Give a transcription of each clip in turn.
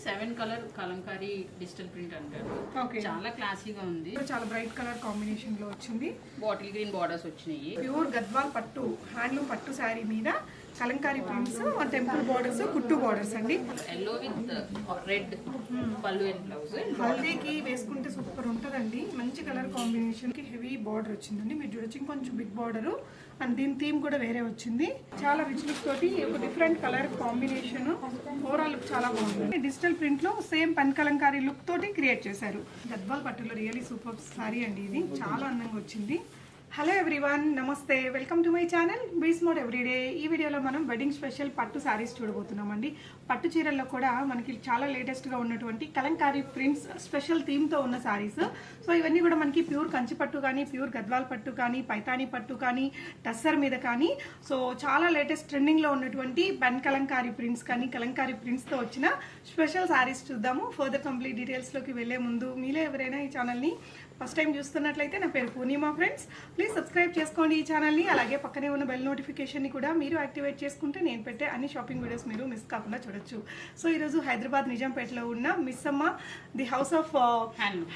7 colour Kalamkari digital print అంటారు. చాలా క్లాసీగా ఉంది. చాలా బ్రైట్ కలర్ కాంబినేషన్ లో వచ్చింది. బాటిల్ గ్రీన్ బార్డర్స్ వచ్చినాయి. ప్యూర్ గద్వాల్ పట్టు హ్యాండ్లూమ్ పట్టు శారీ మీద కలంకారీ ప్రింట్స్, టెంపుల్ బార్డర్స్, కుట్టు బార్డర్స్ అండి. ఎల్లో విత్ రెడ్ పళ్ళు అండ్ బ్లౌజ్. హల్దీకి వేసుకుంటే సూపర్ ఉంటుందండి. మంచి కలర్ కాంబినేషన్ కి హెవీ బార్డర్ వచ్చిందండి. మీరు చూడొచ్చు కొంచెం బిగ్ బార్డర్ అండ్ దీని థీమ్ కూడా వేరే వచ్చింది. చాలా రిచ్ లుక్ తోటి ఒక different colour combination, overall look చాలా బాగుంది. డిజిటల్ ప్రింట్ లో సేమ్ పెన్ కలంకారీ లుక్ తోటి క్రియేట్ చేశారు. గద్వాల్ పట్టులో రియల్లీ సూపర్ సారీ అండి. ఇది చాలా అందంగా వచ్చింది. హలో ఎవ్రీవన్, నమస్తే, welcome to my channel be smart everyday. ఈ వీడియోలో మనం వెడ్డింగ్ స్పెషల్ పట్టు శారీస్ చూడబోతున్నామండి. పట్టు చీరల్లో కూడా మనకి చాలా లేటెస్ట్గా ఉన్నటువంటి కలంకారీ ప్రింట్స్ స్పెషల్ థీమ్తో ఉన్న శారీస్. సో ఇవన్నీ కూడా మనకి ప్యూర్ కంచి పట్టు కానీ, ప్యూర్ గద్వాల్ పట్టు కానీ, పైతానీ పట్టు కానీ, టస్సర్ మీద కానీ, సో చాలా లేటెస్ట్ ట్రెండింగ్లో ఉన్నటువంటి పెన్ కలంకారీ ప్రింట్స్ కానీ, కలంకారీ ప్రింట్స్తో వచ్చిన స్పెషల్ శారీస్ చూద్దాము. ఫర్దర్ కంప్లీట్ డీటెయిల్స్లోకి వెళ్లే ముందు మీలో ఎవరైనా ఈ ఛానల్ని ఫస్ట్ టైం చూస్తున్నట్లయితే నా పేరు పూర్ణిమా ఫ్రెండ్స్, ప్లీజ్ సబ్స్క్రైబ్ చేసుకోండి ఈ ఛానల్ని. అలాగే పక్కనే ఉన్న బెల్ నోటిఫికేషన్ని కూడా మీరు యాక్టివేట్ చేసుకుంటే నేను పెట్టే అన్ని షాపింగ్ వీడియోస్ మీరు మిస్ కాకుండా చూడొచ్చు. సో ఈరోజు హైదరాబాద్ నిజాంపేటలో ఉన్న Missamma the house of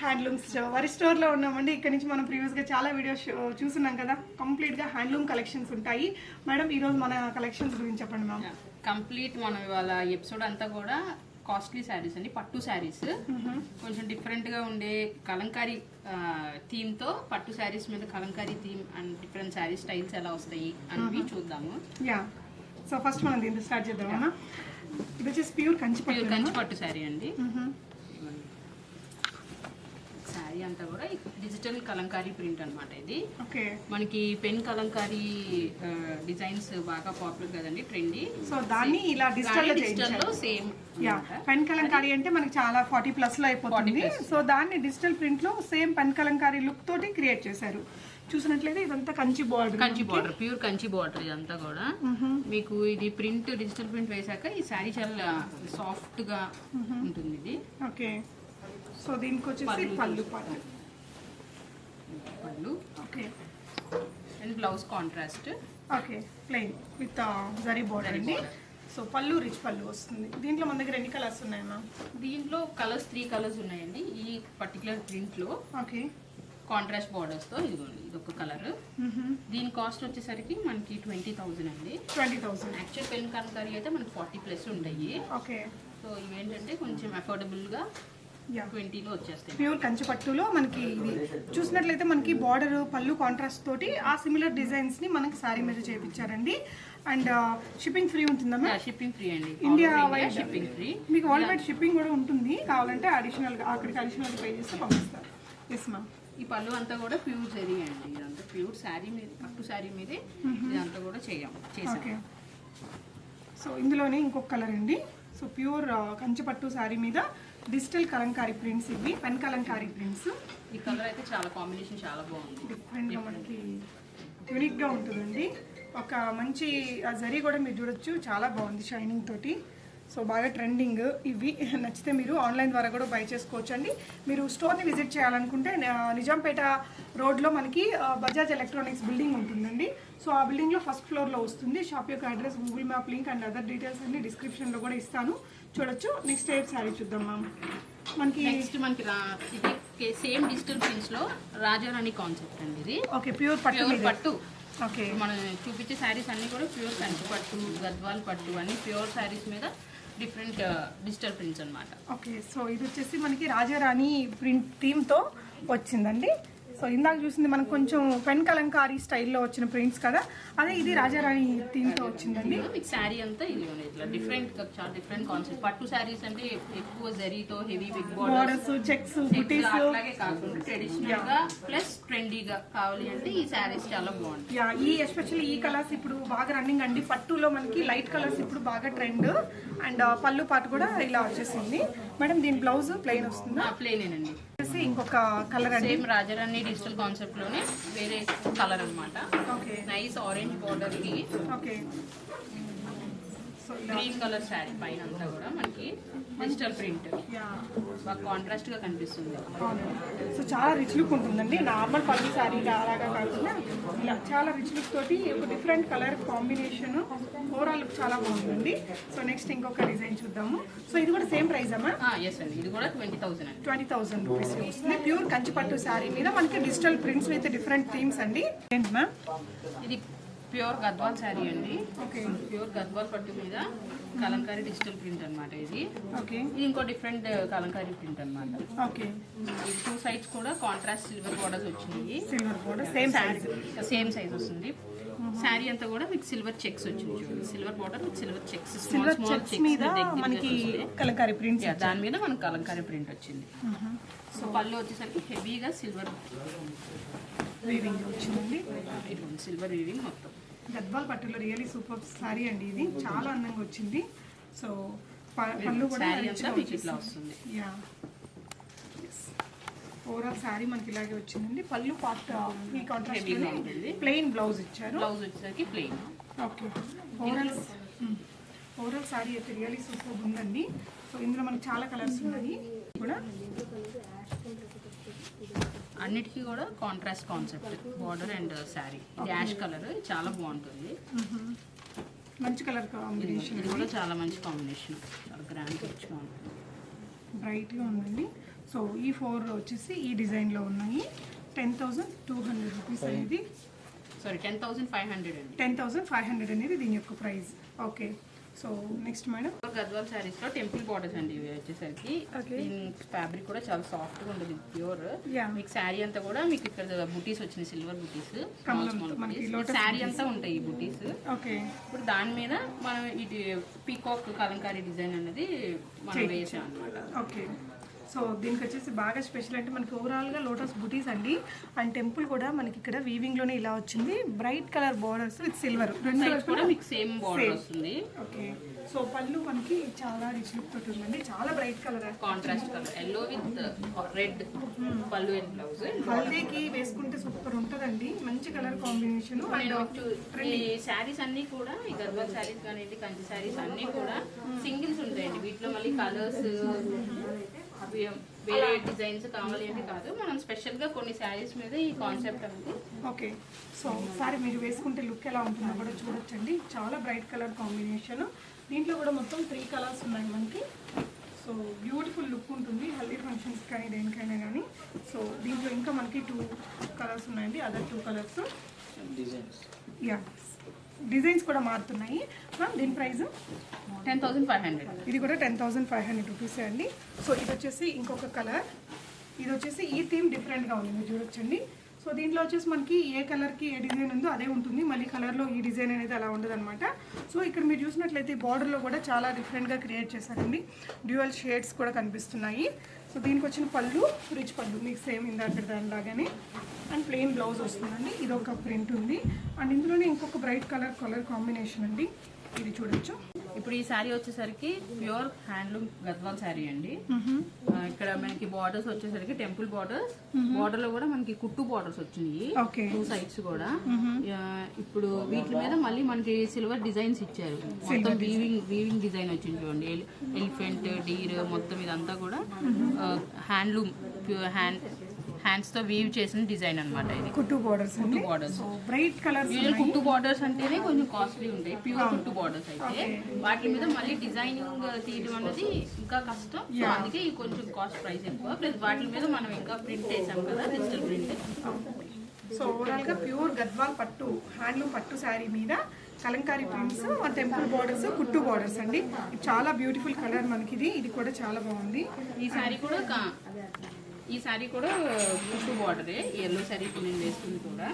handlooms వారి స్టోర్లో ఉన్నామండి. ఇక్కడ నుంచి మనం ప్రీవియస్గా చాలా వీడియోస్ చూస్తున్నాం కదా. కంప్లీట్గా హ్యాండ్లూమ్ కలెక్షన్స్ ఉంటాయి. మేడం ఈరోజు మన కలెక్షన్స్ గురించి చెప్పండి మ్యామ్. కంప్లీట్ మనం ఇవాళ ఎపిసోడ్ అంతా కూడా కాస్ట్లీ శారీస్ అండి, పట్టు శారీస్. కొంచెం డిఫరెంట్ గా ఉండే కలంకారీ థీమ్ తో పట్టు శారీస్ మీద Kalamkari theme and different sari styles ఎలా వస్తాయి అని చూద్దాము. యా, సో ఫస్ట్ మనం దీంతో స్టార్ట్ చేద్దామా. ఇది వచ్చేసి ప్యూర్ కంచి పట్టు శారీ అండి. శారీ అంతా కూడా డిజిటల్ కలంకారీ ప్రింట్ అన్నమాట. ఇది మనకి పెన్ కలంకారీ డిజైన్స్ బాగా పాపులర్ కదండి, ట్రెండీ. సో దాన్ని ఇలా డిజిటల్ లో సేమ్ పెన్ కలంకారీ అంటే మనకి చాలా 40+ లో అయిపోతుంది. సో దాన్ని డిజిటల్ ప్రింట్ లో సేమ్ పెన్ కలంకారీ లుక్ తోటి క్రియేట్ చేశారు. చూసినట్లయితే ఇదంతా Kanchi border, pure Kanchi border. ఇదంతా కూడా మీకు ఇది ప్రింట్ డిజిటల్ ప్రింట్ వేసాక ఈ శారీ చాలా సాఫ్ట్ గా ఉంటుంది. ఇది ఓకే. సో దీనికి వచ్చేసి పళ్ళు okay and blouse contrast okay plain with zari border అండి. సో పళ్ళు రిచ్ పళ్ళు వస్తుంది. దీంట్లో మన దగ్గర ఎన్ని కలర్స్ ఉన్నాయి మ్యామ్? దీంట్లో కలర్స్ 3 కలర్స్ ఉన్నాయండి ఈ పర్టికులర్ ప్రింట్ లో. ఓకే, కాంట్రాస్ట్ బార్డర్స్ తో. ఇదిగోండి ఇది ఒక కలర్. దీని కాస్ట్ వచ్చేసరికి మనకి 20,000 అండి. 20,000. యాక్చువల్ పెన్ కలంకారీ అయితే మనకి 40+ ఉంటాయి. ఓకే. సో ఇవేంటంటే కొంచెం అఫోర్డబుల్ గా 20లో వచ్చేస్తాయి. ప్యూర్ కంచి పట్టులో మనకి ఇది చూసినట్లయితే మనకి బార్డర్ పళ్ళు కాంట్రాస్ట్ తోటి ఆ సిమిలర్ డిజైన్స్ ని మనకి సారీ మీద చేయించారండి. అండ్ షిప్పింగ్ ఫ్రీ ఉంటుందా? షిప్పింగ్ ఫ్రీ అండి, ఇండియా వైడ్ షిప్పింగ్ ఫ్రీ. మీకు వరల్డ్ వైడ్ షిప్పింగ్ కూడా ఉంటుంది. కావాలంటే అడిషనల్ గా అక్కడికి అడిషనల్ పే చేస్తే పంపిస్తారు. Yes ma'am. ఈ పళ్ళు అంతా కూడా ప్యూర్ జరీ అండి. ఇదంతా ప్యూర్ శారీ మీద, పట్టు శారీ మీదే ఇదంతా కూడా చేసాం. సో ఇందులోనే ఇంకొక కలర్ అండి. సో ప్యూర్ కంచి పట్టు శారీ మీద డిజిటల్ కలంకారీ ప్రింట్స్. ఇవి పెన్ కలంకారీ ప్రింట్స్. ఈ కలర్ అయితే చాలా కాంబినేషన్ చాలా బాగుంది. డిఫరెంట్ గా మనకి యూనిక్ గా ఉంటుందండి. ఒక మంచి జరీ కూడా మీరు చూడొచ్చు, చాలా బాగుంది షైనింగ్ తోటి. సో బాగా ట్రెండింగ్. ఇవి నచ్చితే మీరు ఆన్లైన్ ద్వారా కూడా బై చేసుకోవచ్చు అండి. మీరు స్టోర్ని విజిట్ చేయాలనుకుంటే నిజాంపేట రోడ్లో మనకి బజాజ్ ఎలక్ట్రానిక్స్ బిల్డింగ్ ఉంటుందండి. సో ఆ బిల్డింగ్లో ఫస్ట్ ఫ్లోర్లో వస్తుంది. షాప్ యొక్క address, Google map link and other details అన్ని డిస్క్రిప్షన్లో కూడా ఇస్తాను, చూడొచ్చు. నెక్స్ట్ ఏ శారీ చూద్దాం మ్యామ్. మనకి నెక్స్ట్ మనకి ఇది సేమ్ డిజిటల్ ప్రింట్స్ లో రాజారాణి కాన్సెప్ట్ అండి. ఇది ఓకే, ప్యూర్ పట్టు. ఓకే, మనం చూపించే శారీస్ అన్ని కూడా ప్యూర్ కంచి పట్టు, గద్వాల్ పట్టు అన్ని ప్యూర్ శారీస్ మీద డిఫరెంట్ డిజిటల్ ప్రింట్స్ అన్నమాట. ఓకే. సో ఇది వచ్చేసి మనకి రాజారాణి ప్రింట్ థీమ్తో వచ్చిందండి. సో ఇందాక చూసింది మనకు కొంచెం పెన్ కలంకారీ స్టైల్లో వచ్చిన ప్రింట్స్ కదా, అదే ఇది రాజారాణి థీమ్తో వచ్చిందండి. మీకు శారీ అంతా ఇది ఇట్లా డిఫరెంట్, చాలా డిఫరెంట్ కాన్సెప్ట్. పట్టు శారీస్ అంటే ఎక్కువ జరీతో హెవీ బిగ్ బోర్డర్స్, చెక్స్, బుటీస్ అలాగే కాకుండా ట్రెడిషనల్ గా ప్లస్ ట్రెండీగా కావాలి అంటే ఈ శారీస్ చాలా బాగుంటాయి. ఈ ఎస్పెషల్లీ ఈ కలర్స్ ఇప్పుడు బాగా రన్నింగ్ అండి. పట్టులో మనకి లైట్ కలర్స్ ఇప్పుడు బాగా ట్రెండ్. అండ్ పళ్ళు పాటు కూడా ఇలా వచ్చేసింది. మేడం దీని బ్లౌజ్ ప్లెయిన్ వస్తుందా? ప్లెయినేనండి. ఇంకొక కలర్ అండి, సేమ్ రాజారాణి డిజిటల్ కాన్సెప్ట్ లోనే వేరే కలర్ అన్నమాట. ఓకే, నైస్ ఆరెంజ్ బోర్డర్ కి. Okay. So green colour sari పైన అంతా కూడా మనకి డిజిటల్ ప్రింట్ బాగా కాంట్రాస్ట్ గా కనిపిస్తుంది. సో చాలా రిచ్ లుక్ ఉంటుందండి. నార్మల్ పల్లి శారీ అలాగా కాకుండా ఇలా చాలా రిచ్ లుక్ తోటి ఒక different colour combination overall look చాలా బాగుంటుంది. సో నెక్స్ట్ ఇంకొక డిజైన్ చూద్దాము. సో ఇది కూడా సేమ్ ప్రైస్ అమ్మా? ఎస్ అండి, ఇది కూడా 20,000 అండి. 20,000 రూపీస్ వస్తుంది. ప్యూర్ కంచిపట్టు శారీ మీద మనకి digital prints with different themes అండి. ఏంటి మ్యామ్? ఇది ప్యూర్ గద్వాల్ శారీ అండి. ప్యూర్ గద్వాల్ పట్టు మీద కలంకారీ డిజిటల్ ప్రింట్ అన్నమాట. ఇది ఇది ఇంకో డిఫరెంట్ కలంకారీ ప్రింట్ అన్నమాట. ఈ 2 సైడ్స్ కూడా కాంట్రాస్ట్ సిల్వర్ బోర్డర్స్ వచ్చినాయి. సేమ్ సైజ్ వస్తుంది. శారీ అంతా కూడా మీకు సిల్వర్ చెక్స్ వచ్చింది. Silver border with silver checks, small small checks మీద మనకి కలంకారీ ప్రింట్, దాని మీద మనకి కలంకారీ ప్రింట్ వచ్చింది. సో పళ్ళు వచ్చేసరికి హెవీగా సిల్వర్ వీవింగ్ వచ్చిందండి. సిల్వర్ వీవింగ్ మొత్తం. గద్వాల్ పట్టులో రియల్లీ సూపర్ శారీ అండి. ఇది చాలా అందంగా వచ్చింది. సో పళ్ళు కూడా ఇట్లా వస్తుంది. ఓవరాల్ శారీ మనకి ఇలాగే వచ్చిందండి. పళ్ళు పార్ట్ ఈ కాంట్రాస్ట్ ప్లెయిన్ బ్లౌజ్ ఇచ్చారు. బ్లౌజ్ వచ్చేసరికి ప్లెయిన్. ఓకే. ఓవరాల్ శారీ అయితే రియల్లీ సూపర్ ఉందండి. సో ఇందులో మనకి చాలా కలర్స్ ఉన్నాయి కూడా. అన్నిటికీ కూడా contrast concept border and sari. ఇది యాష్ కలర్ చాలా బాగుంటుంది. మంచి కలర్ కాంబినేషన్. ఇది కూడా చాలా మంచి కాంబినేషన్. చాలా గ్రాండ్ రిచ్గా ఉంటుంది. బ్రైట్గా ఉందండి. సో ఈ 4 వచ్చేసి ఈ డిజైన్లో ఉన్నాయి. 10,200 రూపీస్ అనేది. సారీ 10,500 అండి. 10,500 అనేది దీని యొక్క price. Okay. So next madam, Gadwal saris లో టెంపుల్ బార్డర్స్ అండి. ఇవి వచ్చేసరికి ఫ్యాబ్రిక్ కూడా చాలా సాఫ్ట్ గా ఉంటుంది. ప్యూర్ మీకు శారీ అంతా కూడా మీకు ఇక్కడ బుటీస్ వచ్చినాయి, సిల్వర్ బుటీస్, శారీ అంతా ఉంటాయి ఈ బుటీస్. ఇప్పుడు దాని మీద మనం ఇది పీకాక్ కలంకారీ డిజైన్ అనేది మనం వేసాం అనమాట. ఓకే. సో దీనికి వచ్చేసి బాగా స్పెషల్ అంటే మనకి ఓవరాల్గా లోటస్ బుటీస్ అండి. అండ్ టెంపుల్ కూడా మనకి ఇక్కడ వీవింగ్లోనే ఇలా వచ్చింది. Bright colour borders with silver కూడా మీకు సేమ్ బార్డర్ వస్తుంది. ఓకే. సో పళ్ళు మనకి చాలా రిచ్ లుక్ తోటి ఉందండి. చాలా bright colour, contrast colour yellow with red పళ్ళు అండ్ బ్లౌజ్. హల్దీకి వేసుకుంటే సూపర్ ఉంటుందండి. మంచి కలర్ కాంబినేషన్. ఈ శారీస్ అన్ని కూడా ఈ గద్వాల్ శారీస్ కానీ కంచి శారీస్ అన్ని కూడా సింగిల్స్ ఉంటాయండి. వీటిలో మళ్ళీ కలర్స్ వేరే డిజైన్స్ కావాలి అంటే కాదు, మనం స్పెషల్ గా కొన్ని శారీస్ మీద ఈ కాన్సెప్ట్ అనేది. ఓకే. సో సారీ మీరు వేసుకుంటే లుక్ ఎలా ఉంటుందో కూడా చూడొచ్చండి. చాలా బ్రైట్ కలర్ కాంబినేషన్. దీంట్లో కూడా మొత్తం 3 కలర్స్ ఉన్నాయి మనకి. సో బ్యూటిఫుల్ లుక్ ఉంటుంది హల్దీ ఫంక్షన్స్ కానీ దేనికైనా కానీ. సో దీంట్లో ఇంకా మనకి 2 కలర్స్ ఉన్నాయండి. అదర్ 2 కలర్స్ డిజైన్స్ కూడా మారుతున్నాయి. దీని ప్రైస్ 10,500. ఇది కూడా 10,500 రూపీస్ అండి. సో ఇది వచ్చేసి ఇంకొక కలర్. ఇది వచ్చేసి ఈ థీమ్ డిఫరెంట్గా ఉంది, మీరు చూడొచ్చండి. సో దీంట్లో వచ్చేసి మనకి ఏ కలర్కి ఏ డిజైన్ ఉందో అదే ఉంటుంది. మళ్ళీ కలర్లో ఈ డిజైన్ అనేది అలా ఉండదు అనమాట. సో ఇక్కడ మీరు చూసినట్లయితే బార్డర్లో కూడా చాలా డిఫరెంట్గా క్రియేట్ చేశారండి. డ్యూయల్ షేడ్స్ కూడా కనిపిస్తున్నాయి. సో దీనికి వచ్చిన పళ్ళు రిచ్ పళ్ళు మీకు సేమ్ ఇందాక దానిలాగానే. అండ్ ప్లెయిన్ బ్లౌజ్ వస్తుందండి. ఇది ఒక ప్రింట్ ఉంది. అండ్ ఇందులోనే ఇంకొక బ్రైట్ కలర్ కాంబినేషన్ అండి. ఇది చూడొచ్చు. ఇప్పుడు ఈ శారీ వచ్చేసరికి ప్యూర్ హ్యాండ్లూమ్ గద్వాల్ శారీ అండి. ఇక్కడ మనకి బార్డర్స్ వచ్చేసరికి టెంపుల్ బార్డర్స్, బార్డర్ లో కూడా మనకి కుట్టు బార్డర్స్ వచ్చినాయి 2 సైడ్స్ కూడా. ఇప్పుడు వీటి మీద మళ్ళీ మనకి సిల్వర్ డిజైన్స్ ఇచ్చారు. మొత్తం వీవింగ్ డిజైన్ వచ్చింది చూడండి. ఎలిఫెంట్, డీర్ మొత్తం ఇదంతా కూడా హ్యాండ్లూమ్ ప్యూర్ హ్యాండ్స్ తో వీవ్ చేసిన డిజైన్ అన్నమాట. ఇది కుట్టు బార్డర్స్. Bright colours. కుట్టు బార్డర్స్ అంటేనే కొంచెం కాస్ట్లీ ఉంటాయి. ప్యూర్ కుట్టు బార్డర్స్ అయితే వాటి మీద మళ్ళీ డిజైనింగ్ తీయడం అనేది ఇంకా కష్టం. సో అందుకే కొంచెం కాస్ట్ ప్రైస్ ఎక్కువ. ప్లస్ వాటి మీద మనం ఇంకా ప్రింట్ చేసాం కదా, డిజిటల్ ప్రింట్. సో ఓవరాల్ గా ప్యూర్ గద్వాల్ పట్టు హ్యాండ్లూమ్ పట్టు శారీ మీద కలంకారీ ప్రింట్స్, టెంపుల్ బార్డర్స్, కుట్టు బార్డర్స్ అండి. చాలా బ్యూటిఫుల్ కలర్ మనకి. ఇది కూడా చాలా బాగుంది. ఈ శారీ కూడా కుట్టు బార్డరే. ఎల్లో శారీ నేను వేసుకుంది కూడా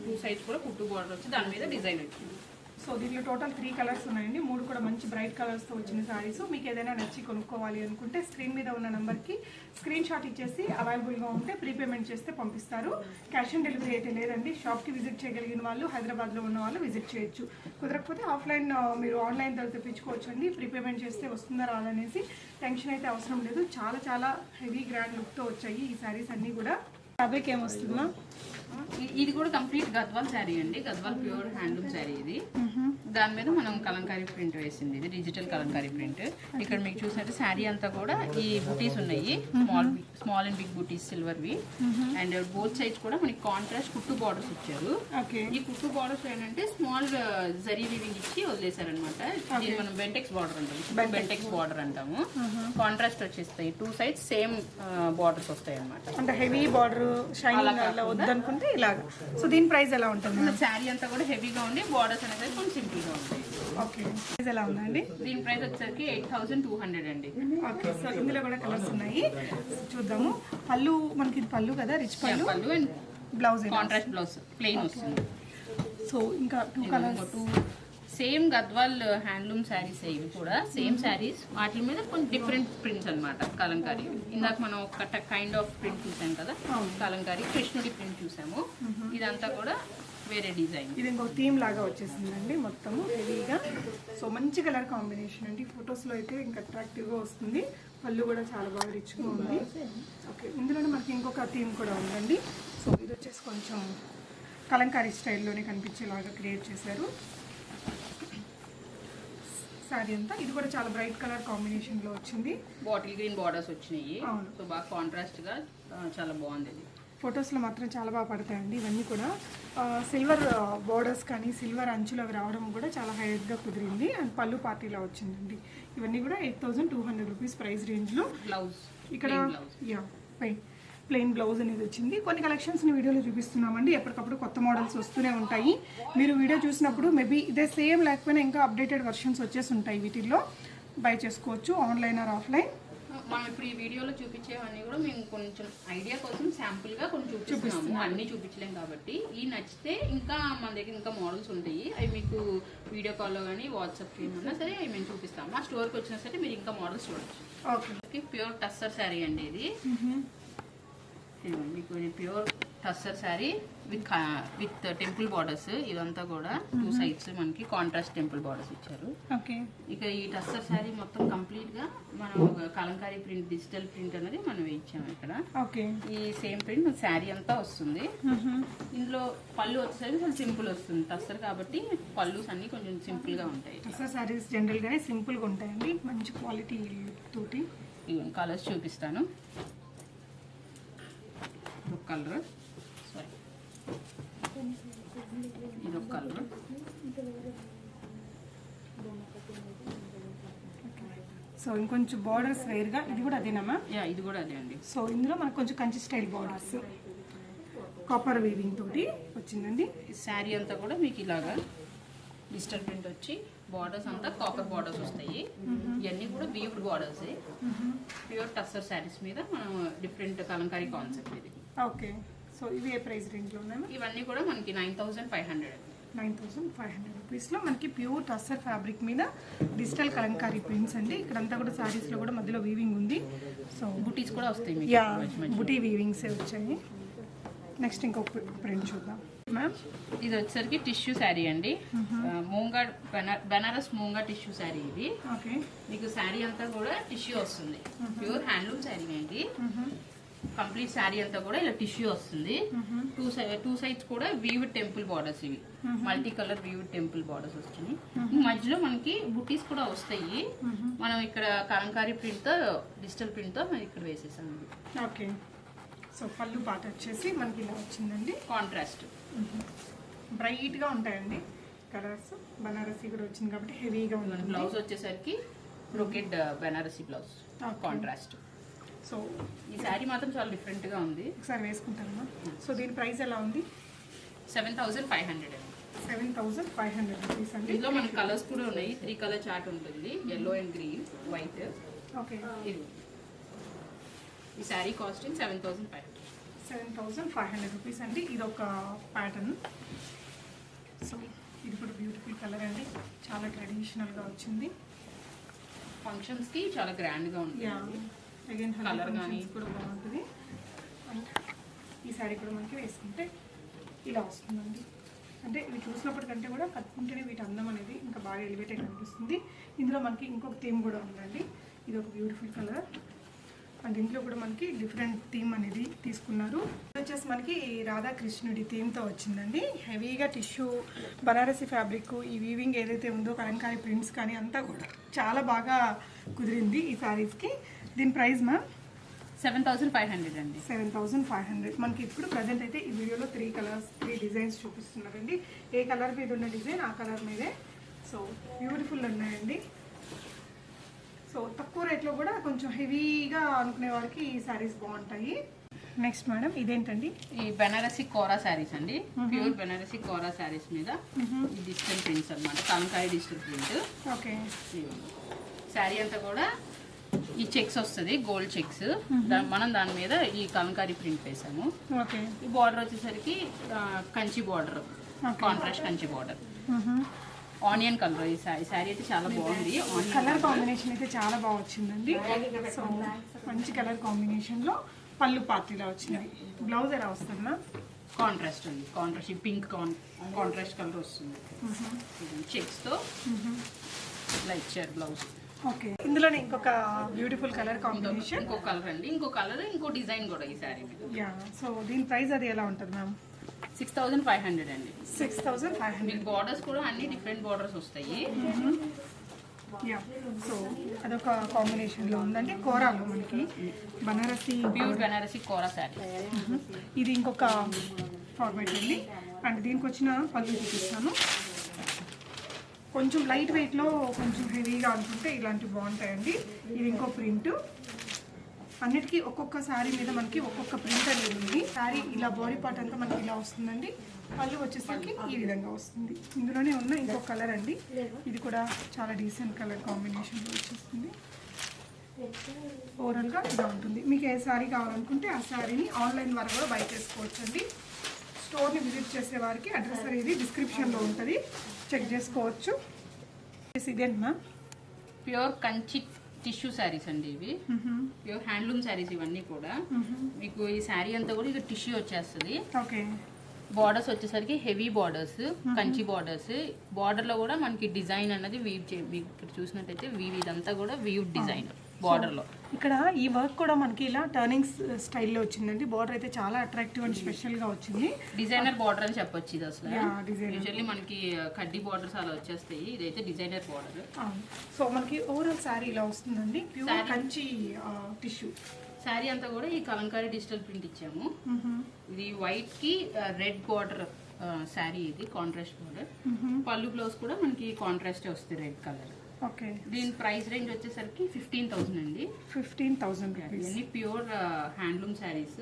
2 సైడ్స్ కూడా కుట్టు బార్డర్ వచ్చి దాని మీద డిజైన్ వచ్చింది. సో దీంట్లో టోటల్ 3 కలర్స్ ఉన్నాయండి. 3 కూడా మంచి బ్రైట్ కలర్స్తో వచ్చిన శారీస్. మీకు ఏదైనా నచ్చి కొనుక్కోవాలి అనుకుంటే స్క్రీన్ మీద ఉన్న నెంబర్కి స్క్రీన్ షాట్ ఇచ్చేసి అవైలబుల్గా ఉంటే ప్రీపేమెంట్ చేస్తే పంపిస్తారు. క్యాష్ ఆన్ డెలివరీ అయితే లేదండి. షాప్కి విజిట్ చేయగలిగిన వాళ్ళు, హైదరాబాద్లో ఉన్న వాళ్ళు విజిట్ చేయొచ్చు. కుదరకపోతే ఆఫ్లైన్ మీరు ఆన్లైన్ ద్వారా తెప్పించుకోవచ్చు అండి. ప్రీపేమెంట్ చేస్తే వస్తుందా రాదనేసి టెన్షన్ అయితే అవసరం లేదు. చాలా హెవీ గ్రాండ్ లుక్తో వచ్చాయి ఈ శారీస్ అన్నీ కూడా. ఫ్యాబ్రిక్ ఏమొస్తుందా? ఇది కూడా కంప్లీట్ గద్వాల్ శారీ అండి. గద్వాల్ ప్యూర్ హ్యాండ్లూమ్ శారీ ఇది. దాని మీద మనం కలంకారీ ప్రింట్ వేసింది, ఇది డిజిటల్ కలంకారీ ప్రింట్. ఇక్కడ మీకు చూసినట్టు శారీ అంతా కూడా ఈ బుటీస్ ఉన్నాయి, small and big buttis సిల్వర్వి. And both sides కూడా మనకి కాంట్రాస్ట్ కుట్టు బార్డర్స్ ఇచ్చారు. ఈ కుట్టు బార్డర్స్ ఏంటంటే స్మాల్ జరీ వీవింగ్ ఇచ్చి వదిలేశారనమాట. ఇది మనం బెంటెక్స్ బార్డర్ అంటాము, బెంటెక్స్ బార్డర్ అంటాము. కాంట్రాస్ట్ వచ్చేస్తాయి, 2 sides సేమ్ బార్డర్స్ వస్తాయి అనమాట. అంటే హెవీ బార్డర్ షైనింగ్ అలా వద్దనుకుంటే ఇలాగా. సో దీని ప్రైస్ ఎలా ఉంటుంది? శారీ అంతా కూడా హెవీగా ఉంది, బార్డర్స్ అనేది కొంచెం సింపుల్ గా ఉంటాయి. ఓకే, ప్రైస్ ఎలా ఉందండి? దీని ప్రైస్ వచ్చేసరికి 8,200 అండి. ఓకే, సో ఇందులో కూడా కలర్స్ ఉన్నాయి, చూద్దాము. పళ్ళు మనకి ఇది పళ్ళు కదా, రిచ్ పళ్ళు and blouse contrast blouse plain వస్తుంది. సో ఇంకా 2 colours, same Gadwal handloom saris ఇవి కూడా సేమ్ శారీస్, వాటి మీద కొంచెం డిఫరెంట్ ప్రింట్స్ అనమాట. కలంకారీ ఇందాక మనం ఒక కైండ్ ఆఫ్ ప్రింట్ చూసాం కదా, కలంకారీ కృష్ణుడి ప్రింట్ చూసాము. ఇదంతా కూడా వేరే డిజైన్. ఇది ఇంకో థీమ్ లాగా వచ్చేసిందండి మొత్తము హెవీగా. సో మంచి కలర్ కాంబినేషన్ అండి, ఫొటోస్లో అయితే ఇంకా అట్రాక్టివ్గా వస్తుంది. పళ్ళు కూడా చాలా బాగా రిచ్గా ఉంది. ఓకే, ఇందులోనే మనకి ఇంకొక థీమ్ కూడా ఉందండి. సో ఇది వచ్చేసి కొంచెం కలంకారీ స్టైల్లోనే కనిపించేలాగా క్రియేట్ చేశారు శారీ అంతా. ఇది కూడా చాలా బ్రైట్ కలర్ కాంబినేషన్లో వచ్చింది, బాటిల్ గ్రీన్ బార్డర్స్ వచ్చినాయి. సో బాగా కాంట్రాస్ట్గా చాలా బాగుంది. ఇది ఫొటోస్లో మాత్రం చాలా బాగా పడతాయండి ఇవన్నీ కూడా. సిల్వర్ బోర్డర్స్ కానీ సిల్వర్ అంచులు అవి రావడం కూడా చాలా హైలైట్గా కుదిరింది. అండ్ పళ్ళు పార్టీలా వచ్చిందండి. ఇవన్నీ కూడా 8,200 రూపీస్ ప్రైస్ రేంజ్లో. బ్లౌజ్ ఇక్కడ ప్లెయిన్ బ్లౌజ్ అనేది వచ్చింది. కొన్ని కలెక్షన్స్ని వీడియోలో చూపిస్తున్నామండి, ఎప్పటికప్పుడు కొత్త మోడల్స్ వస్తూనే ఉంటాయి. మీరు వీడియో చూసినప్పుడు మేబీ ఇదే సేమ్ లేకపోయినా ఇంకా అప్డేటెడ్ వర్షన్స్ వచ్చేసి ఉంటాయి, వీటిల్లో బై చేసుకోవచ్చు ఆన్లైన్ ఆర్ ఆఫ్లైన్. మనం ఇప్పుడు ఈ వీడియోలో చూపించేవన్నీ కూడా మేము కొంచెం ఐడియా కోసం శాంపుల్గా కొంచెం చూపిస్తున్నాము, అన్నీ చూపించలేం కాబట్టి. ఈ నచ్చితే ఇంకా మన దగ్గర ఇంకా మోడల్స్ ఉంటాయి, అవి మీకు వీడియో కాల్లో కానీ వాట్సాప్ ఏమన్నా సరే అవి మేము చూపిస్తాము. ఆ స్టోర్కి వచ్చినా సరే మీరు ఇంకా మోడల్స్ చూడవచ్చు. ఓకే, ప్యూర్ టస్సర్ శారీ అండి ఇది. మీకు pure tussar sari with temple borders. ఇదంతా కూడా 2 sides మనకి కాంట్రాస్ట్ టెంపుల్ బార్డర్స్ ఇచ్చారు. ఇక ఈ టస్సర్ శారీ మొత్తం కంప్లీట్ గా మనం కలంకారీ ప్రింట్, డిజిటల్ ప్రింట్ అనేది మనం ఇచ్చాము ఇక్కడ. ఈ సేమ్ ప్రింట్ శారీ అంతా వస్తుంది. ఇందులో పళ్ళు వచ్చేసరికి కొంచెం సింపుల్ వస్తుంది, టస్సర్ కాబట్టి పళ్ళుస్ అన్ని కొంచెం సింపుల్ గా ఉంటాయి. టస్సర్ శారీస్ జనరల్ గానే సింపుల్ గా ఉంటాయండి, మంచి క్వాలిటీ తోటి. ఇవి కలర్స్ చూపిస్తాను. కలర్ ఇదొక కలర్. సో ఇంకొంచెం బార్డర్స్ వేరుగా, ఇది కూడా అదేనమ్మా? ఇది కూడా అదే అండి. సో ఇందులో మనకు కొంచెం Kanchi style borders copper weaving తోటి వచ్చిందండి. ఈ శారీ అంతా కూడా మీకు ఇలాగా డిజిటల్ ప్రింట్ వచ్చి బార్డర్స్ అంతా కాపర్ బార్డర్స్ వస్తాయి. ఇవన్నీ కూడా weaved borders, pure tussar saris మీద మనం డిఫరెంట్ కలంకారీ కాన్సెప్ట్ ఇది. ఓకే, సో ఇవి ఏ ప్రైస్ రేంజ్లో ఉన్నాయి? ఇవన్నీ కూడా మనకి 9,500. 9,500 రూపీస్లో మనకి ప్యూర్ టస్సర్ ఫ్యాబ్రిక్ మీద డిజిటల్ కలంకారీ ప్రింట్స్ అండి. ఇక్కడంతా కూడా శారీస్లో కూడా మధ్యలో వీవింగ్ ఉంది. సో బుటీస్ కూడా వస్తాయి, బుటీ వీవింగ్సే వచ్చాయి. నెక్స్ట్ ఇంకొక ప్రింట్ చూద్దాం మ్యామ్. ఇది వచ్చేసరికి టిష్యూ శారీ అండి, మూంగా బెనారస్ మూంగా టిష్యూ శారీ ఇది. ఓకే, మీకు శారీ అంతా కూడా టిష్యూ వస్తుంది, ప్యూర్ హ్యాండ్లూమ్ శారీ అండి. కంప్లీట్ శారీ అంతా కూడా ఇలా టిష్యూ వస్తుంది. 2 sides కూడా వీవ్డ్ టెంపుల్ బార్డర్స్, ఇవి multi colour weaved temple borders వస్తున్నాయి. మధ్యలో మనకి బుటీస్ కూడా వస్తాయి. మనం ఇక్కడ కలంకారీ ప్రింట్ తో, డిజిటల్ ప్రింట్ తో మనం ఇక్కడ వేసేసాం. ఓకే, సో పళ్ళు పాట వచ్చేసి మనకి ఇలా వచ్చిందండి, కాంట్రాస్ట్ బ్రైట్ గా ఉంటాయండి కలర్స్. బనారసీ కూడా వచ్చింది కాబట్టి హెవీగా ఉంది. బ్లౌజ్ వచ్చేసరికి brocade Banarasi blouse contrast. So ఈ శారీ మాత్రం చాలా డిఫరెంట్ గా ఉంది, ఒకసారి వేసుకుంటారమ్మా. సో దీని ప్రైస్ ఎలా ఉంది? 7,500. 7,500 రూపీస్ అండి. ఇందులో మనకి కలర్స్ కూడా ఉన్నాయి, 3 కలర్ చార్ట్ ఉంటుంది, yellow and green, white. Okay, ఈ శారీ కాస్టింగ్ 7,500. 7,500 రూపీస్ అండి. ఇది ఒక ప్యాటర్న్. సో ఇది కూడా బ్యూటిఫుల్ కలర్ అండి, చాలా ట్రెడిషనల్గా వచ్చింది. ఫంక్షన్స్కి చాలా గ్రాండ్గా ఉంటుంది. అగైన్ కలర్ కానీ కూడా బాగుంటుంది. అండ్ ఈ శారీ కూడా మనకి వేసుకుంటే ఇలా వస్తుందండి. అంటే ఇవి చూసినప్పటికంటే కూడా కట్టుకుంటేనే వీటి అందం అనేది ఇంకా బాగా ఎలివేటెడ్ అనిపిస్తుంది. ఇందులో మనకి ఇంకొక థీమ్ కూడా ఉందండి, ఇది ఒక బ్యూటిఫుల్ కలర్. అండ్ ఇంట్లో కూడా మనకి డిఫరెంట్ థీమ్ అనేది తీసుకున్నారు. ఇది వచ్చేసి మనకి రాధాకృష్ణుడి థీమ్తో వచ్చిందండి. హెవీగా టిష్యూ బనారసి ఫ్యాబ్రిక్, ఈ వీవింగ్ ఏదైతే ఉందో కలంకారీ ప్రింట్స్ కానీ అంతా కూడా చాలా బాగా కుదిరింది ఈ శారీస్కి. దీని ప్రైస్ మ్యామ్ 7,500 అండి. 7,500. మనకి ఇప్పుడు ప్రజెంట్ అయితే ఈ వీడియోలో 3 డిజైన్స్ చూపిస్తున్నారండి. ఏ కలర్ మీద ఉన్న డిజైన్ ఆ కలర్ మీదే. సో బ్యూటిఫుల్ ఉన్నాయండి. సో తక్కువ రేట్లో కూడా కొంచెం హెవీగా అనుకునే వారికి ఈ శారీస్ బాగుంటాయి. నెక్స్ట్ మేడం ఇదేంటండి? ఈ బెనారసి కోరా శారీస్ అండి. ప్యూర్ బెనారసి కోరా శారీస్ మీద ఈ డిజిటల్ ప్రింట్స్ అన్నమాట, Kalamkari digital print. Okay. Sari అంతా కూడా ఈ చెక్స్ వస్తుంది, గోల్డ్ చెక్స్. మనం దాని మీద ఈ కలంకారీ ప్రింట్ వేసాము. ఓకే. ఈ బార్డర్ వచ్చేసరికి Kanchi border, contrast Kanchi border, onion colour. ఈ శారీ అయితే చాలా బాగుంది. కలర్ కాంబినేషన్ అయితే చాలా బాగా వచ్చిందండి. సో మంచి కలర్ కాంబినేషన్లో పళ్ళు పార్టీలా వచ్చింది. బ్లౌజ్ ఎలా వస్తుందా? కాంట్రాస్ట్ అండి, కాంట్రాస్ట్ పింక్ కాంట్రాస్ట్ కలర్ వస్తుంది. చెక్స్తో ఇలా ఇచ్చారు బ్లౌజ్. ఓకే. ఇందులోనే ఇంకొక బ్యూటిఫుల్ కలర్ కాంబినేషన్. ఇంకో కలర్ అండి, ఇంకో కలర్, ఇంకో డిజైన్ కూడా ఈ శారీ మీద. యా. సో దీని ప్రైస్ అది ఎలా ఉంటుంది మ్యామ్? 6,500 అండి. 6,500. మీకు బార్డర్స్ కూడా అన్ని డిఫరెంట్ బార్డర్స్ వస్తాయి. యా. సో అదొక కాంబినేషన్లో ఉందండి. కోరాలో మనకి బనారసి, ప్యూర్ బెనారసి కోరా శారీ. ఇది ఇంకొక ఫార్మాట్ అండి. అండ్ దీనికి వచ్చిన పళ్ళు చూపిస్తాను. కొంచెం లైట్ వెయిట్లో కొంచెం హెవీగా అనుకుంటే ఇలాంటివి బాగుంటాయండి. ఇది ఇంకో ప్రింట్. అన్నిటికీ ఒక్కొక్క శారీ మీద మనకి ఒక్కొక్క ప్రింట్ అనేది ఉంది. శారీ ఇలా బాడీ పార్ట్ అంతా మనకి ఇలా వస్తుందండి. పళ్ళు వచ్చేసరికి ఈ విధంగా వస్తుంది. ఇందులోనే ఉన్న ఇంకొక కలర్ అండి. ఇది కూడా చాలా డీసెంట్ కలర్ కాంబినేషన్లో వచ్చేస్తుంది. ఓవరాల్గా ఇలా ఉంటుంది. మీకు ఏ శారీ కావాలనుకుంటే ఆ శారీని ఆన్లైన్ ద్వారా కూడా బై చేసుకోవచ్చు అండి. స్టోర్ని విజిట్ చేసే వారికి అడ్రస్ అనేది డిస్క్రిప్షన్లో ఉంటుంది, చెక్ చేసుకోవచ్చు. ఇదేంటి ma'am? Pure Kanchi tissue saris అండి ఇవి. ప్యూర్ హ్యాండ్లూమ్ శారీస్ ఇవన్నీ కూడా. మీకు ఈ శారీ అంతా కూడా ఇక టిష్యూ వచ్చేస్తుంది. ఓకే. బార్డర్స్ వచ్చేసరికి heavy borders, Kanchi borders. Border లో కూడా మనకి డిజైన్ అన్నది వీవ్ మీకు ఇక్కడ చూసినట్టయితే వీవ్ ఇదంతా కూడా వీవ్ డిజైన్ బార్డర్ లో. ఇక్కడ ఈ వర్క్ కూడా మనకి ఇలా టర్నింగ్ స్టైల్లో వచ్చిందండి. బార్డర్ అయితే చాలా అట్రాక్టివ్ అండ్ స్పెషల్ గా వచ్చింది. డిజైనర్ బార్డర్ అని చెప్పొచ్చు ఇది అసలు. యూజువల్లీ మనకి కడ్డీ బార్డర్స్ అలా వచ్చేస్తాయి, ఇదైతే డిజైనర్ బార్డర్. సో మనకి ఓవరాల్ శారీ ఇలా వస్తుందండి. ప్యూర్ కంచి టిష్యూ శారీ అంతా కూడా ఈ కలంకారీ డిజిటల్ ప్రింట్ ఇచ్చాము. ఇది వైట్ కి రెడ్ బార్డర్ శారీ, ఇది కాంట్రాస్ట్ బార్డర్. పళ్ళు బ్లౌజ్ కూడా మనకి కాంట్రాస్ట్ వస్తుంది, రెడ్ కలర్. ఓకే. దీని ప్రైస్ రేంజ్ వచ్చేసరికి 15,000 అండి. 15,000 రూపీస్. ఇవన్నీ pure handloom saris.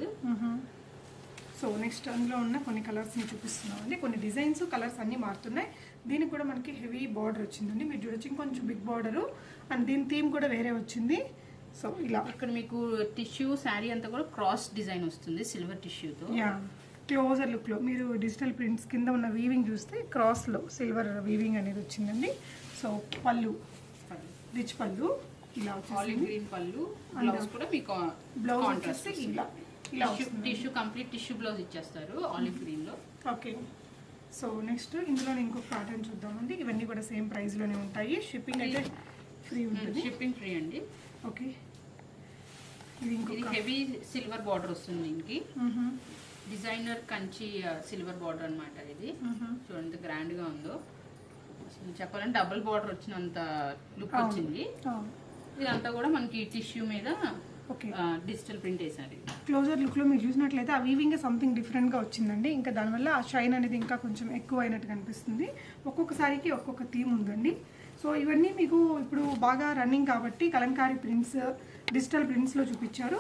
So next అందులో ఉన్న కొన్ని కలర్స్ని చూపిస్తున్నాం అండి. కొన్ని డిజైన్స్ కలర్స్ అన్నీ మారుతున్నాయి. దీనికి కూడా మనకి హెవీ బార్డర్ వచ్చిందండి. మీరు చూడొచ్చు ఇంకొంచెం బిగ్ బార్డరు. అండ్ దీని థీమ్ కూడా వేరే వచ్చింది. సో ఇలా ఇక్కడ మీకు టిష్యూ శారీ అంతా కూడా క్రాస్ డిజైన్ వస్తుంది సిల్వర్ టిష్యూతో. యా. క్లోజర్ లుక్లో మీరు డిజిటల్ ప్రింట్స్ కింద ఉన్న వీవింగ్ చూస్తే క్రాస్లో సిల్వర్ వీవింగ్ అనేది వచ్చిందండి. సో పళ్ళు రిచ్ పళ్ళు ఇలా ఆలివ్ గ్రీన్ పళ్ళు. బ్లౌజ్ కూడా మీకు బ్లౌజ్ వచ్చేసి ఇలా టిష్యూ కంప్లీట్ టిష్యూ బ్లౌజ్ ఇచ్చేస్తారు ఆలివ్ గ్రీన్ లో. ఓకే. సో నెక్స్ట్ ఇందులో ఇంకొక ప్యాటర్న్ చూద్దామండి. ఇవన్నీ కూడా సేమ్ ప్రైస్ లోనే ఉంటాయి. షిప్పింగ్ అయితే ఫ్రీ ఉంటుంది. షిప్పింగ్ ఫ్రీ అండి. ఓకే. ఇది హెవీ సిల్వర్ బార్డర్ వస్తుంది దీనికి. డిజైనర్ కంచి సిల్వర్ బార్డర్ అన్నమాట ఇది. చూడండి గ్రాండ్ గా ఉందో. చెప్పాలంటే డబుల్ బార్డర్ వచ్చినంత లుక్ వచ్చింది. ఇదంతా కూడా మనకి టిష్యూ మీద డిజిటల్ ప్రింట్ వేసారు. క్లోజర్ లుక్ లో మీరు చూసినట్లయితే ఆ వీవింగ్ సంథింగ్ డిఫరెంట్ గా వచ్చిందండి. ఇంకా దానివల్ల ఆ షైన్ అనేది ఇంకా కొంచెం ఎక్కువ అయినట్టు కనిపిస్తుంది. ఒక్కొక్క సారీకి ఒక్కొక్క థీమ్ ఉందండి. సో ఇవన్నీ మీకు ఇప్పుడు బాగా రన్నింగ్ కాబట్టి కలంకారీ ప్రింట్స్, డిజిటల్ ప్రింట్స్లో చూపించారు.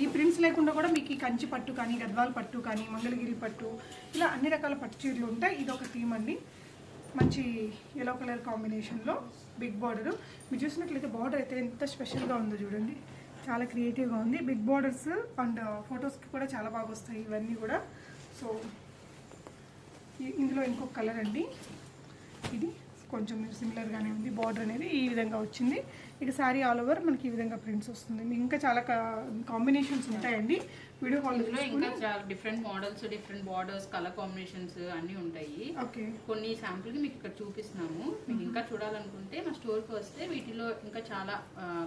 ఈ ప్రింట్స్ లేకుండా కూడా మీకు ఈ కంచి పట్టు కానీ, గద్వాల్ పట్టు కానీ, మంగళగిరి పట్టు, ఇలా అన్ని రకాల పట్టు చీరలు ఉంటాయి. ఇది ఒక థీమ్ అండి. మంచి ఎల్లో కలర్ కాంబినేషన్లో బిగ్ బార్డరు. మీరు చూసినట్లయితే బార్డర్ అయితే ఎంత స్పెషల్గా ఉందో చూడండి. చాలా క్రియేటివ్గా ఉంది. బిగ్ బార్డర్స్ అండ్ ఫొటోస్కి కూడా చాలా బాగా వస్తాయి ఇవన్నీ కూడా. సో ఇందులో ఇంకొక కలర్ అండి ఇది. కొంచెం సిమిలర్గానే ఉంది. బార్డర్ అనేది ఈ విధంగా వచ్చింది. ఇక శారీ ఆల్ ఓవర్ మనకి ఈ విధంగా ప్రింట్స్ వస్తుంది. మీకు ఇంకా చాలా కాంబినేషన్స్ ఉంటాయండి. వీడియో కాల్ ఇందులో ఇంకా చాలా different models, different borders, colour combinations అన్నీ ఉంటాయి. ఓకే, కొన్ని శాంపుల్కి మీకు ఇక్కడ చూపిస్తున్నాము. మీకు ఇంకా చూడాలనుకుంటే మా స్టోర్కి వస్తే వీటిలో ఇంకా చాలా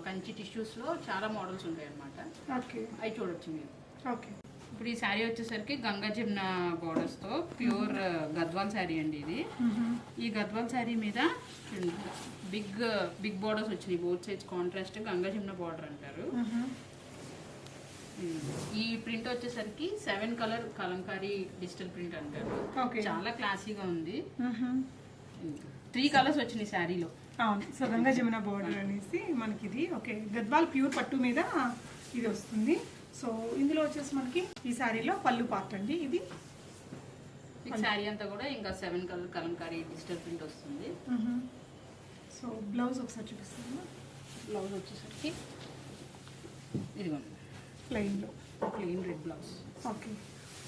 కంచి టిష్యూస్లో చాలా మోడల్స్ ఉంటాయి అన్నమాట. ఓకే, అవి చూడొచ్చు మీరు. ఓకే. ఇప్పుడు ఈ శారీ వచ్చేసరికి గంగా జమున బోర్డర్స్తో ప్యూర్ గద్వాల్ శారీ అండి ఇది. ఈ గద్వాల్ శారీ మీద బిగ్ బోర్డర్స్ వచ్చినాయి. Both sides contrast Ganga Jamuna border అంటారు. ఈ ప్రింట్ వచ్చేసరికి 7 కలర్ కలంకారీ డిజిటల్ ప్రింట్ అంటారు. చాలా క్లాసీగా ఉంది. 3 కలర్స్ వచ్చినాయి శారీలో. అవును, సో గంగా జమున బోర్డర్ అనేసి మనకి ఇది. ఓకే, గద్వాల్ ప్యూర్ పట్టు మీద ఇది వస్తుంది. సో ఇందులో వచ్చేసి మనకి ఈ శారీలో పళ్ళు పార్ట్ అండి ఇది. శారీ అంతా కూడా ఇంకా 7 కలర్ కలంకారీ డిజిటల్ ప్రింట్ వస్తుంది. సో బ్లౌజ్ ఒకసారి చూపిస్తాను. బ్లౌజ్ వచ్చేసరికి ఇదిగోండి ప్లెయిన్లో plain red blouse. Okay,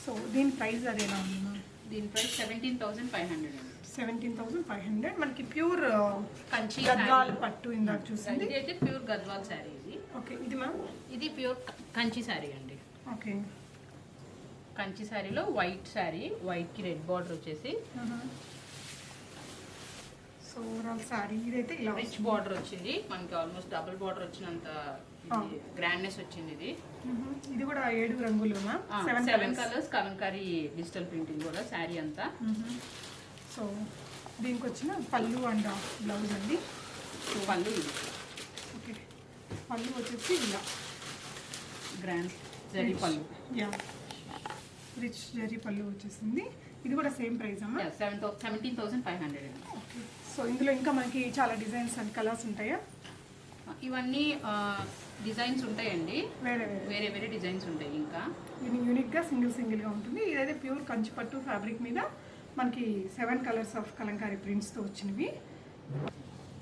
so దీని ప్రైస్ అది ఎలా ఉంది మ్యామ్? దీని ప్రైస్ 17,500 అండి. 17,500. మనకి ప్యూర్ కంచి గద్వాల్ పట్టు ఇందాక చూసింది. ఇది అయితే ప్యూర్ గద్వాల్ శారీ ఇది. ఓకే, ఇది మ్యామ్ ఇది ప్యూర్ కంచి శారీ అండి. ఓకే, కంచి శారీలో వైట్ శారీ, వైట్ కి రెడ్ బార్డర్ వచ్చేసి సో ఓవరాల్ శారీ ఇదైతే ఇలా రిచ్ బార్డర్ వచ్చింది మనకి. ఆల్మోస్ట్ డబుల్ బార్డర్ వచ్చినంత గ్రాండ్నెస్ వచ్చింది ఇది. ఇది కూడా 7 రంగులు ma'am. 7 colours Kalamkari digital printing కూడా శారీ అంతా. సో దీనికి వచ్చిన పళ్ళు అండ్ బ్లౌజ్ అండి. పళ్ళు ఇది. ఓకే, పళ్ళు వచ్చేసి ఇలా గ్రాండ్ జరీ పళ్ళు. యా, రిచ్ జరీ పళ్ళు వచ్చేసింది. ఇది కూడా సేమ్ ప్రైస్ అమ్మా. 17,500 అండి. ఓకే, సో ఇందులో ఇంకా మనకి చాలా డిజైన్స్ అండ్ కలర్స్ ఉంటాయా? ఇవన్నీ డిజైన్స్ ఉంటాయండి. వేరే వేరే డిజైన్స్ ఉంటాయి. ఇంకా ఇది యూనిక్గా సింగిల్గా ఉంటుంది. ఇదైతే ప్యూర్ కంచిపట్టు ఫ్యాబ్రిక్ మీద మనకి 7 కలర్స్ ఆఫ్ కలంకారీ ప్రింట్స్తో వచ్చినవి.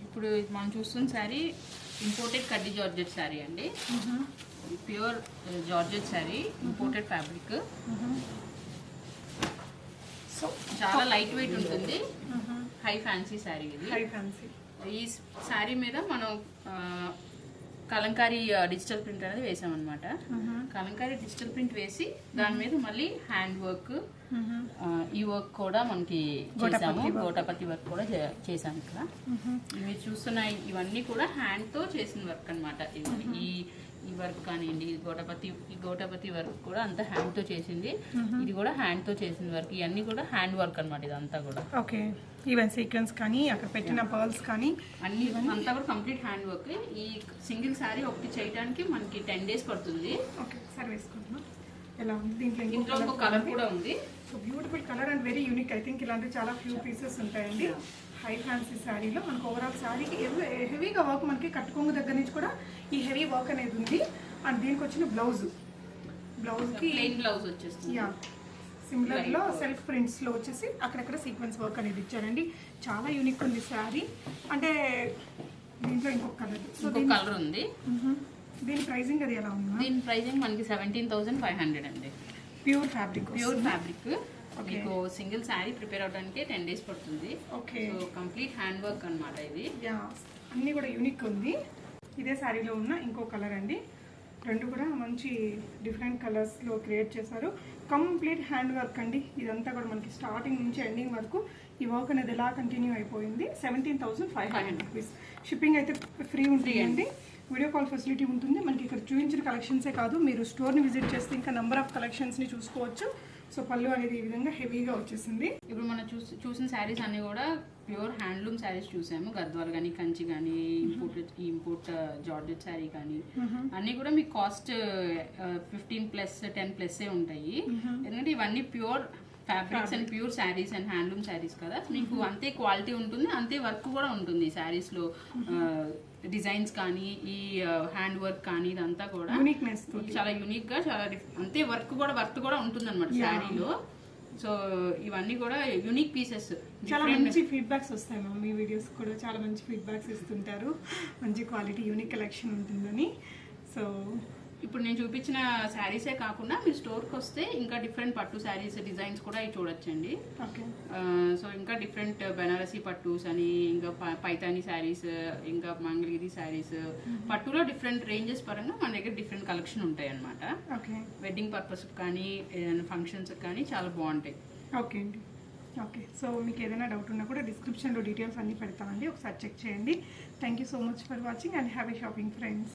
ఇప్పుడు మనం చూస్తున్న శారీ ఇంపోర్టెడ్ కడ్డీ జార్జెట్ శారీ అండి. Pure georgette sari, imported fabric. So చాలా లైట్ వెయిట్ ఉంటుంది. హై ఫ్యాన్సీ శారీ ఇది. High fancy. ఈ శారీ మీద మనం కలంకారీ డిజిటల్ ప్రింట్ అనేది వేసామన్నమాట. కలంకారీ డిజిటల్ ప్రింట్ వేసి దాని మీద మళ్ళీ హ్యాండ్ వర్క్, ఈ వర్క్ కూడా మనకి చేసాము. గోటాపతి వర్క్ కూడా చేసాము. ఇక్కడ మీరు చూస్తున్న ఇవన్నీ కూడా హ్యాండ్ తో చేసిన వర్క్ అనమాట. ఈ వర్క్ కానివ్వండి, ఈ గోటాపతి వర్క్ కూడా అంతా హ్యాండ్ తో చేసింది. ఇది కూడా హ్యాండ్ తో చేసిన వర్క్. ఇవన్నీ కూడా హ్యాండ్ వర్క్ అనమాట ఇదంతా కూడా. ఓకే, ఈవెన్ సీక్వెన్స్ కానీ అక్కడ పెట్టిన పర్ల్స్ కానీ అన్ని అంతా కూడా కంప్లీట్ హ్యాండ్ వర్క్. ఈ సింగిల్ శారీ ఒకటి చేయడానికి మనకి 10 days పడుతుంది. ఓకే, సరే వేసుకుంటున్నాం. ఎలా ఉంది దీంట్లో? ఇంట్లో ఒక కలర్ కూడా ఉంది. So beautiful colour and very unique. I think ఇలాంటి చాలా ఫ్యూ పీసెస్ ఉంటాయండి. హై ఫ్యాన్సీ శారీలో మనకు ఓవరాల్ శారీకి హెవీగా వర్క్, మనకి కట్టుకోంగు దగ్గర నుంచి కూడా ఈ హెవీ వర్క్ అనేది ఉంది. అండ్ దీనికి వచ్చిన బ్లౌజ్కి ప్లెయిన్ బ్లౌజ్ వచ్చేస్తుంది. యా, సిమిలర్లో సెల్ఫ్ ప్రింట్స్లో వచ్చేసి అక్కడక్కడ సీక్వెన్స్ వర్క్ అనేది ఇచ్చారండి. చాలా యూనిక్ ఉంది శారీ. అంటే దీంట్లో ఇంకొక కలర్ ఉంది. దీని ప్రైసింగ్ అది ఎలా ఉంది? దీని ప్రైసింగ్ మనకి 17,500 అండి. Pure fabric. మీకు సింగిల్ శారీ ప్రిపేర్ అవడానికి 10 days పడుతుంది. Okay, so complete hand work అనమాట ఇది. యా, అన్నీ కూడా యూనిక్ ఉంది. ఇదే శారీలో ఉన్న ఇంకో కలర్ అండి. రెండు కూడా మంచి డిఫరెంట్ కలర్స్లో క్రియేట్ చేశారు. కంప్లీట్ హ్యాండ్ వర్క్ అండి. ఇదంతా కూడా మనకి స్టార్టింగ్ నుంచి ఎండింగ్ వరకు ఈ వర్క్ అనేది ఎలా కంటిన్యూ అయిపోయింది. 17,500 రూపీస్. షిప్పింగ్ అయితే ఫ్రీ ఉంటుందండి. వీడియో కాల్ ఫెసిలిటీ ఉంటుంది. మనకి ఇక్కడ చూపించిన కలెక్షన్సే కాదు, మీరు స్టోర్ని విజిట్ చేస్తే ఇంకా నెంబర్ ఆఫ్ కలెక్షన్స్ని చూసుకోవచ్చు. సో పళ్ళు అనేది ఈ విధంగా హెవీగా వచ్చేసింది. ఇప్పుడు మనం చూసిన శారీస్ అన్ని కూడా ప్యూర్ హ్యాండ్లూమ్ శారీస్ చూసాము. గద్వాల్ కానీ, కంచి కానీ, ఇంపోర్ట్ జార్జెట్ శారీ కానీ అన్ని కూడా మీకు కాస్ట్ 15+, 10+ ఉంటాయి. ఎందుకంటే ఇవన్నీ pure fabrics and pure saris and handloom saris కదా. మీకు అంతే క్వాలిటీ ఉంటుంది, అంతే వర్క్ కూడా ఉంటుంది శారీస్ లో. డిజైన్స్ కానీ, ఈ హ్యాండ్ వర్క్ కానీ, ఇదంతా కూడా చాలా యూనిక్ గా, చాలా అంతే వర్క్ కూడా ఉంటుంది అనమాట శారీలో. సో ఇవన్నీ కూడా యూనిక్ పీసెస్. చాలా మంచి ఫీడ్బ్యాక్స్ వస్తాయి మ్యామ్. మీ వీడియోస్ కూడా చాలా మంచి ఫీడ్బ్యాక్స్ ఇస్తుంటారు. మంచి క్వాలిటీ యూనిక్ కలెక్షన్ ఉంటుందని. సో ఇప్పుడు నేను చూపించిన శారీసే కాకుండా మీరు స్టోర్కి వస్తే ఇంకా డిఫరెంట్ పట్టు శారీస్ డిజైన్స్ కూడా ఇవి చూడొచ్చండి. ఓకే. సో ఇంకా డిఫరెంట్ బెనారసీ పట్టూస్ అని, ఇంకా పైతానీ శారీస్, ఇంకా మంగళగిరి శారీస్, పట్టులో డిఫరెంట్ రేంజెస్ పరంగా మన దగ్గర డిఫరెంట్ కలెక్షన్ ఉంటాయి అన్నమాట. ఓకే. వెడ్డింగ్ పర్పస్ కానీ ఏదైనా ఫంక్షన్స్ కానీ చాలా బాగుంటాయి. ఓకే అండి. ఓకే. సో మీకు ఏదైనా డౌట్ ఉన్నా కూడా డిస్క్రిప్షన్లో డీటెయిల్స్ అన్నీ పెడతామండి, ఒకసారి చెక్ చేయండి. Thank you so much for watching and have a shopping friends.